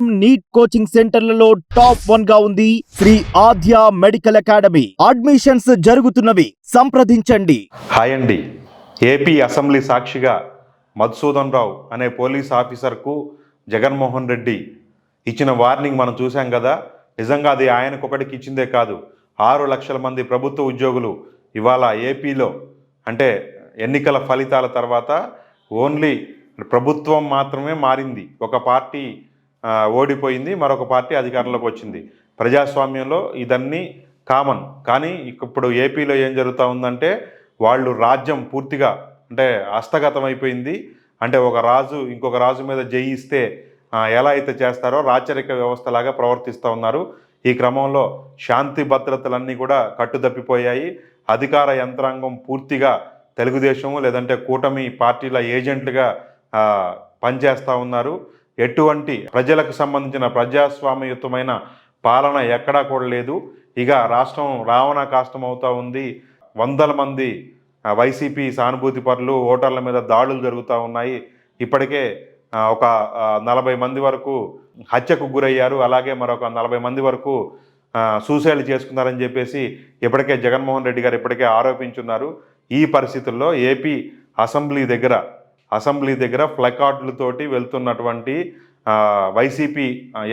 NEET coaching సెంటర్లలో top 1 గా ఉంది శ్రీ ఆద్య మెడికల్ అకాడమీ. అడ్మిషన్స్ జరుగుతున్నవి, సంప్రదించండి. హాయ్ అండి. ఏపీ అసెంబ్లీ సాక్షిగా మధుసూదన్ రావు అనే పోలీస్ ఆఫీసర్కు జగన్మోహన్ రెడ్డి ఇచ్చిన వార్నింగ్ మనం చూసాం కదా. నిజంగా అది ఆయనకొకటికి ఇచ్చిందే కాదు, 6 లక్షల మంది ప్రభుత్వ ఉద్యోగులు ఇవాళ ఏపీలో అంటే ఎన్నికల ఫలితాల తర్వాత ఓన్లీ ప్రభుత్వం మాత్రమే మారింది. ఒక పార్టీ ఓడిపోయింది, మరొక పార్టీ అధికారంలోకి వచ్చింది. ప్రజాస్వామ్యంలో ఇదన్నీ కామన్. కానీ ఇప్పుడు ఏపీలో ఏం జరుగుతూ ఉందంటే వాళ్ళు రాజ్యం పూర్తిగా అంటే హస్తగతం అయిపోయింది. అంటే ఒక రాజు ఇంకొక రాజు మీద జయిస్తే ఎలా అయితే చేస్తారో రాచరిక వ్యవస్థలాగా ప్రవర్తిస్తూ ఉన్నారు. ఈ క్రమంలో శాంతి భద్రతలన్నీ కూడా కట్టుదప్పిపోయాయి. అధికార యంత్రాంగం పూర్తిగా తెలుగుదేశం లేదంటే కూటమి పార్టీల ఏజెంట్లుగా పనిచేస్తూ ఉన్నారు. ఎటువంటి ప్రజలకు సంబంధించిన ప్రజాస్వామ్యయుతమైన పాలన ఎక్కడా కూడా లేదు. ఇక రాష్ట్రం రావణ కాష్టం అవుతూ ఉంది. వందల మంది వైసీపీ సానుభూతి పరులు ఓటర్ల మీద దాడులు జరుగుతూ ఉన్నాయి. ఇప్పటికే ఒక 40 మంది వరకు హత్యకు గురయ్యారు. అలాగే మరొక 40 మంది వరకు సూసైడ్ చేసుకున్నారని చెప్పేసి ఇప్పటికే జగన్మోహన్ రెడ్డి గారు ఇప్పటికే ఆరోపించున్నారు. ఈ పరిస్థితుల్లో ఏపీ అసెంబ్లీ దగ్గర ప్లకార్డులతోటి వెళ్తున్నటువంటి వైసీపీ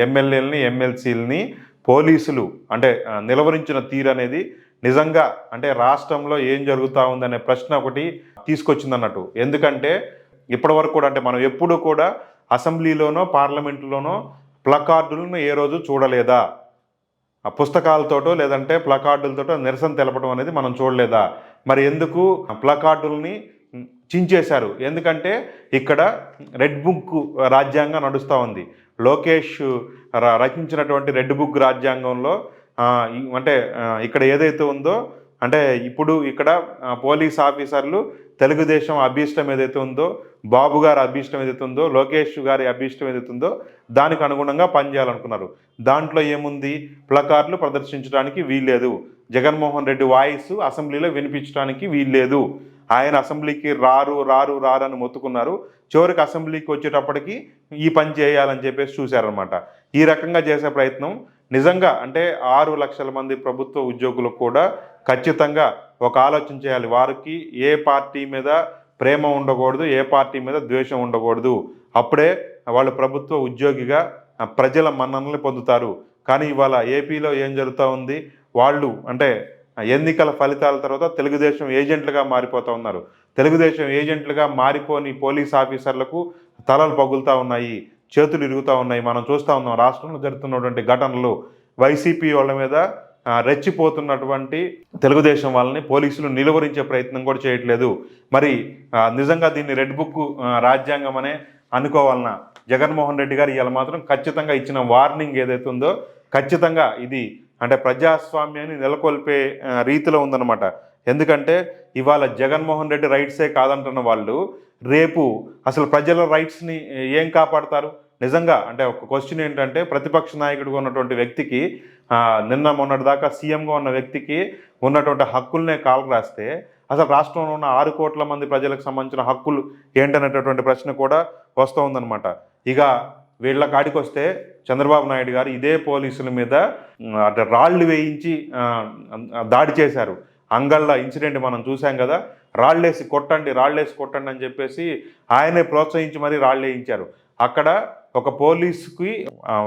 ఎమ్మెల్యేలని ఎమ్మెల్సీలని పోలీసులు అంటే నిలవరించిన తీరు అనేది నిజంగా అంటే రాష్ట్రంలో ఏం జరుగుతూ ఉందనే ప్రశ్న ఒకటి తీసుకొచ్చిందన్నట్టు. ఎందుకంటే ఇప్పటివరకు కూడా అంటే మనం ఎప్పుడు కూడా అసెంబ్లీలోనో పార్లమెంటులోనో ప్లకార్డులను ఏ రోజు చూడలేదా? పుస్తకాలతోటో లేదంటే ప్లకార్డులతోటో నిరసన తెలపడం అనేది మనం చూడలేదా? మరి ఎందుకు ప్లకార్డుల్ని చించేశారు? ఎందుకంటే ఇక్కడ రెడ్ బుక్ రాజ్యాంగం నడుస్తూ ఉంది. లోకేష్ రచించినటువంటి రెడ్ బుక్ రాజ్యాంగంలో అంటే ఇక్కడ ఏదైతే ఉందో అంటే ఇప్పుడు ఇక్కడ పోలీస్ ఆఫీసర్లు తెలుగుదేశం అభీష్టం ఏదైతే ఉందో, బాబు గారి అభీష్టం ఏదైతే ఉందో, లోకేష్ గారి అభీష్టం ఏదైతే ఉందో దానికి అనుగుణంగా పనిచేయాలనుకున్నారు. దాంట్లో ఏముంది? ప్లకార్డులు ప్రదర్శించడానికి వీల్లేదు. జగన్మోహన్ రెడ్డి వాయిస్ అసెంబ్లీలో వినిపించడానికి వీల్లేదు. ఆయన అసెంబ్లీకి రారు అని మొత్తుకున్నారు. చివరికి అసెంబ్లీకి వచ్చేటప్పటికి ఈ పని చేయాలని చెప్పేసి చూశారనమాట. ఈ రకంగా చేసే ప్రయత్నం నిజంగా అంటే 6 లక్షల మంది ప్రభుత్వ ఉద్యోగులకు కూడా ఖచ్చితంగా ఒక ఆలోచన చేయాలి. వారికి ఏ పార్టీ మీద ప్రేమ ఉండకూడదు, ఏ పార్టీ మీద ద్వేషం ఉండకూడదు. అప్పుడే వాళ్ళు ప్రభుత్వ ఉద్యోగిగా ప్రజల మన్ననలు పొందుతారు. కానీ ఇవాళ ఏపీలో ఏం జరుగుతూ ఉంది? వాళ్ళు అంటే ఎన్నికల ఫలితాల తర్వాత తెలుగుదేశం ఏజెంట్లుగా మారిపోతూ ఉన్నారు. తెలుగుదేశం ఏజెంట్లుగా మారిపోని పోలీస్ ఆఫీసర్లకు తలలు పగులుతూ ఉన్నాయి, చేతులు ఇరుగుతూ ఉన్నాయి. మనం చూస్తూ ఉన్నాం రాష్ట్రంలో జరుగుతున్నటువంటి ఘటనలు. వైసీపీ వాళ్ళ మీద రెచ్చిపోతున్నటువంటి తెలుగుదేశం వాళ్ళని పోలీసులు నిలువరించే ప్రయత్నం కూడా చేయట్లేదు. మరి నిజంగా దీన్ని రెడ్ బుక్ రాజ్యాంగం అనే అనుకోవాలన్నా? జగన్మోహన్ రెడ్డి గారు ఇవాళ మాత్రం ఖచ్చితంగా ఇచ్చిన వార్నింగ్ ఏదైతే ఉందో ఖచ్చితంగా ఇది అంటే ప్రజాస్వామ్యాన్ని నెలకొల్పే రీతిలో ఉందన్నమాట. ఎందుకంటే ఇవాళ జగన్మోహన్ రెడ్డి రైట్సే కాదంటున్న వాళ్ళు రేపు అసలు ప్రజల రైట్స్ని ఏం కాపాడతారు? నిజంగా అంటే ఒక క్వశ్చన్ ఏంటంటే, ప్రతిపక్ష నాయకుడిగా ఉన్నటువంటి వ్యక్తికి నిన్న మొన్నటి దాకా సీఎంగా ఉన్న వ్యక్తికి ఉన్నటువంటి హక్కులనే కాలు రాస్తే అసలు రాష్ట్రంలో ఉన్న 6 కోట్ల మంది ప్రజలకు సంబంధించిన హక్కులు ఏంటనేటటువంటి ప్రశ్న కూడా వస్తూ ఉందన్నమాట. ఇక వీళ్ళ కాడికి వస్తే చంద్రబాబు నాయుడు గారు ఇదే పోలీసుల మీద అంటే రాళ్ళు వేయించి దాడి చేశారు. అంగళ్ళ ఇన్సిడెంట్ మనం చూసాం కదా. రాళ్ళేసి కొట్టండి అని చెప్పేసి ఆయనే ప్రోత్సహించి మరీ రాళ్ళు వేయించారు. అక్కడ ఒక పోలీసుకి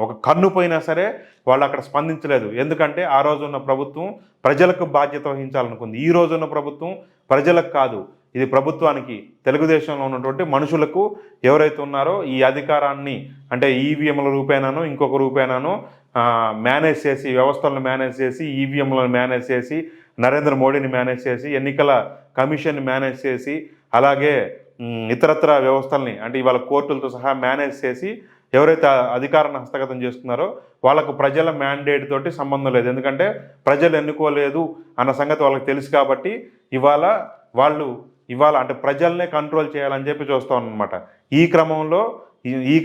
ఒక కన్ను పోయినా సరే వాళ్ళు అక్కడ స్పందించలేదు. ఎందుకంటే ఆ రోజు ఉన్న ప్రభుత్వం ప్రజలకు బాధ్యత వహించాలనుకుంది. ఈ రోజు ఉన్న ప్రభుత్వం ప్రజలకు కాదు, ఇది ప్రభుత్వానికి, తెలుగుదేశంలో ఉన్నటువంటి మనుషులకు ఎవరైతే ఉన్నారో ఈ అధికారాన్ని అంటే ఈవీఎంల రూపేనానో ఇంకొక రూపేనానో మేనేజ్ చేసి, వ్యవస్థలను మేనేజ్ చేసి, ఈవీఎంలను మేనేజ్ చేసి, నరేంద్ర మోడీని మేనేజ్ చేసి, ఎన్నికల కమిషన్ని మేనేజ్ చేసి, అలాగే ఇతరత్ర వ్యవస్థల్ని అంటే ఇవాళ కోర్టులతో సహా మేనేజ్ చేసి ఎవరైతే అధికారాన్ని హస్తగతం చేస్తున్నారో వాళ్ళకు ప్రజల మ్యాండేట్ తోటి సంబంధం లేదు. ఎందుకంటే ప్రజలు ఎన్నుకోలేదు అన్న సంగతి వాళ్ళకి తెలుసు. కాబట్టి ఇవాళ అంటే ప్రజల్నే కంట్రోల్ చేయాలని చెప్పి చూస్తాం అన్నమాట. ఈ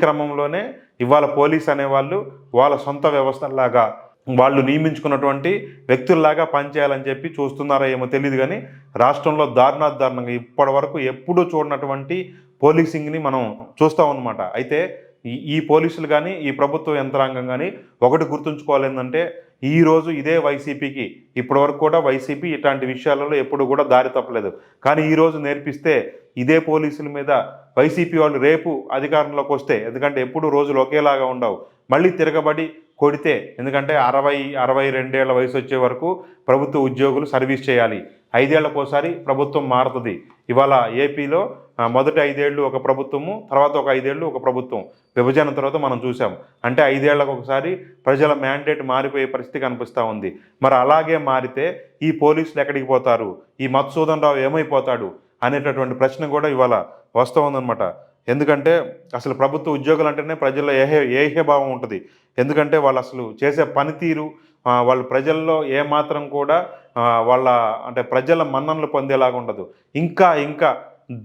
క్రమంలోనే ఇవాళ పోలీస్ అనేవాళ్ళు వాళ్ళ సొంత వ్యవస్థలాగా వాళ్ళు నియమించుకున్నటువంటి వ్యక్తుల్లాగా పనిచేయాలని చెప్పి చూస్తున్నారో ఏమో తెలియదు. కానీ రాష్ట్రంలో దారుణంగా ఇప్పటి వరకు ఎప్పుడూ చూడనటువంటి పోలీసింగ్ని మనం చూస్తాం అన్నమాట. అయితే ఈ పోలీసులు కానీ ఈ ప్రభుత్వ యంత్రాంగం కానీ ఒకటి గుర్తుంచుకోవాలి ఏంటంటే ఈరోజు ఇదే వైసీపీకి ఇప్పటివరకు కూడా వైసీపీ ఇట్లాంటి విషయాలలో ఎప్పుడు కూడా దారి తప్పలేదు. కానీ ఈరోజు నేర్పిస్తే ఇదే పోలీసుల మీద వైసీపీ వాళ్ళు రేపు అధికారంలోకి వస్తే, ఎందుకంటే ఎప్పుడు రోజులు ఒకేలాగా ఉండవు, మళ్ళీ తిరగబడి కొడితే, ఎందుకంటే 60-62 ఏళ్ల వయసు వచ్చే వరకు ప్రభుత్వ ఉద్యోగులు సర్వీస్ చేయాలి. 5 ఏళ్లకోసారి ప్రభుత్వం మారుతుంది. ఇవాళ ఏపీలో మొదటి 5 ఏళ్ళు ఒక ప్రభుత్వము, తర్వాత ఒక 5 ఏళ్ళు ఒక ప్రభుత్వం. విభజన తర్వాత మనం చూసాం. అంటే 5 ఏళ్లకు ఒకసారి ప్రజల మ్యాండేట్ మారిపోయే పరిస్థితి కనిపిస్తూ ఉంది. మరి అలాగే మారితే ఈ పోలీసులు ఎక్కడికి పోతారు, ఈ మధుసూదన్ రావు ఏమైపోతాడు అనేటటువంటి ప్రశ్న కూడా ఇవాళ వస్తూ ఉందన్నమాట. ఎందుకంటే అసలు ప్రభుత్వ ఉద్యోగులు అంటేనే ప్రజల్లో ఏహ్యభావం ఉంటుంది. ఎందుకంటే వాళ్ళు అసలు చేసే పనితీరు, వాళ్ళు ప్రజల్లో ఏమాత్రం కూడా వాళ్ళ అంటే ప్రజల మన్ననలు పొందేలాగా ఉండదు. ఇంకా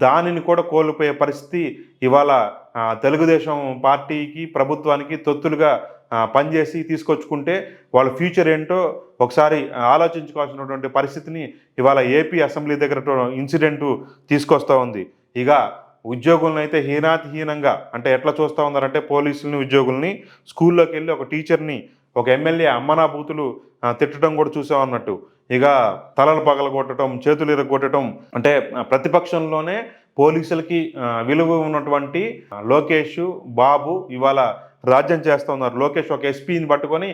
దానిని కూడా కోల్పోయే పరిస్థితి ఇవాళ తెలుగుదేశం పార్టీకి ప్రభుత్వానికి తొత్తులుగా పనిచేసి తీసుకొచ్చుకుంటే వాళ్ళ ఫ్యూచర్ ఏంటో ఒకసారి ఆలోచించుకోవాల్సినటువంటి పరిస్థితిని ఇవాళ ఏపీ అసెంబ్లీ దగ్గర ఇన్సిడెంటు తీసుకొస్తూ ఉంది. ఇక ఉద్యోగులను అయితే హీనాతిహీనంగా అంటే ఎట్లా చూస్తూ ఉన్నారంటే పోలీసులని, ఉద్యోగుల్ని, స్కూల్లోకి వెళ్ళి ఒక టీచర్ని, ఒక ఎమ్మెల్యే అమ్మనా బూతులు తిట్టడం కూడా చూసాం అన్నట్టు. ఇక తలలు పగలగొట్టడం, చేతులు ఇరగొట్టడం, అంటే ప్రతిపక్షంలోనే పోలీసులకి విలువ ఉన్నటువంటి లోకేష్ బాబు ఇవాళ రాజ్యం చేస్తూ ఉన్నారు. లోకేష్ ఒక ఎస్పీని పట్టుకొని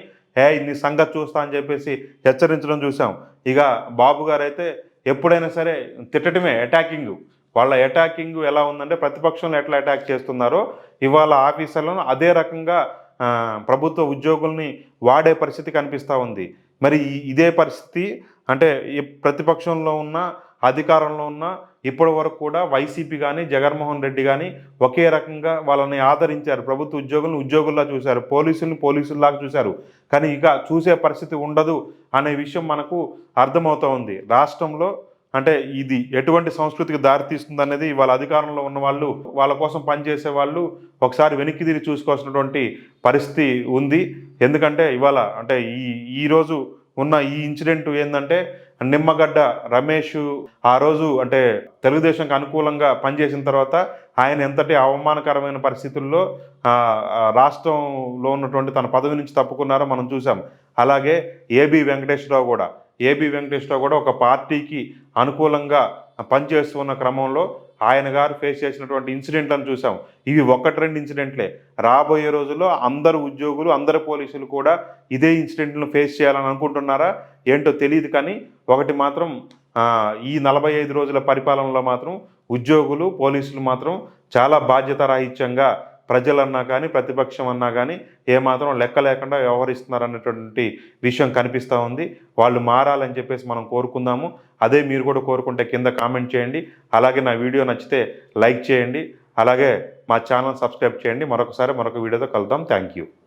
నీ సంగతి చూస్తా అని చెప్పేసి హెచ్చరించడం చూసాం. ఇక బాబు గారు అయితే ఎప్పుడైనా సరే తిట్టడమే, అటాకింగ్. వాళ్ళ అటాకింగ్ ఎలా ఉందంటే ప్రతిపక్షంలో ఎట్లా అటాక్ చేస్తున్నారో ఇవాళ ఆఫీసర్లను అదే రకంగా ప్రభుత్వ ఉద్యోగుల్ని వాడే పరిస్థితి కనిపిస్తూ ఉంది. మరి ఇదే పరిస్థితి అంటే ప్రతిపక్షంలో ఉన్న, అధికారంలో ఉన్న ఇప్పటి వరకు కూడా వైసీపీ కానీ, జగన్మోహన్ రెడ్డి కానీ ఒకే రకంగా వాళ్ళని ఆదరించారు. ప్రభుత్వ ఉద్యోగులను ఉద్యోగుల్లా చూశారు, పోలీసుల్ని పోలీసుల్లాగా చూశారు. కానీ ఇక చూసే పరిస్థితి ఉండదు అనే విషయం మనకు అర్థమవుతూ ఉంది. రాష్ట్రంలో అంటే ఇది ఎటువంటి సంస్కృతికి దారితీస్తుంది అనేది వాళ్ళ అధికారంలో ఉన్న వాళ్ళు, వాళ్ళ కోసం పనిచేసే వాళ్ళు ఒకసారి వెనక్కి తిరిగి చూసుకోవాల్సినటువంటి పరిస్థితి ఉంది. ఎందుకంటే ఇవాళ అంటే ఈరోజు ఉన్న ఈ ఇన్సిడెంట్ ఏంటంటే నిమ్మగడ్డ రమేష్ ఆ రోజు అంటే తెలుగుదేశంకి అనుకూలంగా పనిచేసిన తర్వాత ఆయన ఎంతటి అవమానకరమైన పరిస్థితుల్లో రాష్ట్రంలో ఉన్నటువంటి తన పదవి నుంచి తప్పుకున్నారో మనం చూసాం. అలాగే ఏబి వెంకటేశ్వరరావు కూడా ఒక పార్టీకి అనుకూలంగా పనిచేస్తున్న క్రమంలో ఆయన గారు ఫేస్ చేసినటువంటి ఇన్సిడెంట్లను చూసాం. ఇవి 1-2 ఇన్సిడెంట్లే. రాబోయే రోజుల్లో అందరు ఉద్యోగులు, అందరు పోలీసులు కూడా ఇదే ఇన్సిడెంట్లను ఫేస్ చేయాలని అనుకుంటున్నారా ఏంటో తెలియదు. కానీ ఒకటి మాత్రం ఈ 45 రోజుల పరిపాలనలో మాత్రం ఉద్యోగులు, పోలీసులు మాత్రం చాలా బాధ్యతారాహిత్యంగా ప్రజలన్నా కానీ, ప్రతిపక్షం అన్నా కానీ ఏమాత్రం లెక్క లేకుండా వ్యవహరిస్తున్నారనేటువంటి విషయం కనిపిస్తూ ఉంది. వాళ్ళు మారాలని చెప్పేసి మనం కోరుకుందాము. అదే మీరు కూడా కోరుకుంటే కింద కామెంట్ చేయండి. అలాగే నా వీడియో నచ్చితే లైక్ చేయండి. అలాగే మా ఛానల్ సబ్స్క్రైబ్ చేయండి. మరొక వీడియోతో కలుద్దాం. Thank you.